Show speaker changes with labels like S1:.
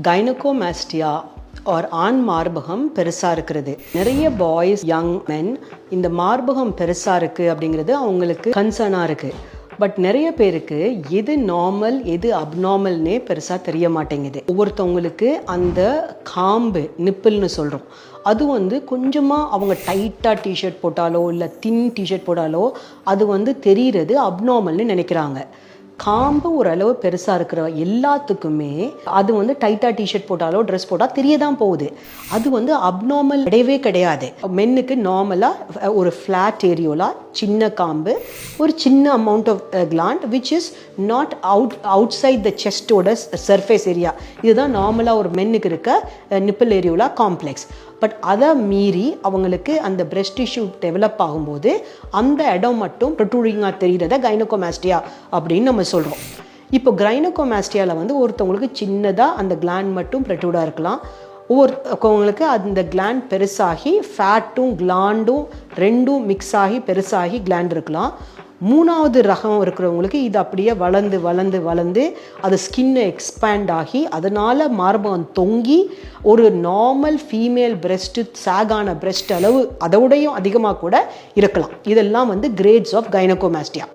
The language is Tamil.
S1: கைனகோமாஸ்டியா ஆர் ஆண் மார்பகம் பெருசாக இருக்கிறது. நிறைய பாய்ஸ், யங் மென் இந்த மார்பகம் பெருசாக இருக்குது அப்படிங்கிறது அவங்களுக்கு கன்சர்னாக இருக்குது. பட் நிறைய பேருக்கு எது நார்மல் எது அப்நார்மல்னே பெருசாக தெரிய மாட்டேங்குது. ஒவ்வொருத்தவங்களுக்கு அந்த காம்பு நிப்பிள்னு சொல்கிறோம், அது கொஞ்சமாக அவங்க டைட்டாக டிஷர்ட் போட்டாலோ இல்லை தின் டிஷர்ட் போட்டாலோ அது தெரிகிறது அப்நார்மல்னு நினைக்கிறாங்க. காம்பு ஓரளவு பெருசாக இருக்கிற எல்லாத்துக்குமே அது டைட்டாக டிஷர்ட் போட்டாலோ ட்ரெஸ் போட்டால் தெரிய தான் போகுது. அது அப்நார்மல் கிடையவே கிடையாது. மென்னுக்கு நார்மலாக ஒரு ஃப்ளாட் ஏரியோலா சின்ன காம்பு, ஒரு சின்ன amount of gland which is not outside the செஸ்டோட சர்ஃபேஸ் ஏரியா. இதுதான் நார்மலாக ஒரு மென்னுக்கு இருக்க நிப்பிள் ஏரியோலா காம்ப்ளெக்ஸ். பட் அதை மீறி அவங்களுக்கு அந்த பிரெஸ்ட் டிஷ்யூ டெவலப் ஆகும்போது அந்த இடம் மட்டும் ப்ரொட்ரூடிங்காக தெரிகிறத கைனகோமாஸ்டியா அப்படின்னு நம்ம சொல்கிறோம். இப்போ கைனகோமாஸ்டியாவில் ஒருத்தவங்களுக்கு சின்னதாக அந்த கிளாண்ட் மட்டும் ப்ரொட்ரூடாக இருக்கலாம். ஒவ்வொருத்தவங்களுக்கு அந்த கிளாண்ட் பெருசாகி ஃபேட்டும் கிளாண்டும் ரெண்டும் மிக்ஸ் ஆகி பெருசாகி கிளாண்ட் இருக்கலாம். மூணாவது ரகம் இருக்கிறவங்களுக்கு இது அப்படியே வளர்ந்து வளர்ந்து வளர்ந்து அது ஸ்கின்னை எக்ஸ்பேண்ட் ஆகி அதனால் மார்பகம் தொங்கி ஒரு நார்மல் ஃபீமேல் பிரெஸ்ட்டு சாகான பிரெஸ்ட் அளவு அதோடையும் அதிகமாக கூட இருக்கலாம். இதெல்லாம் கிரேட்ஸ் ஆஃப் கைனகோமாஸ்டியா.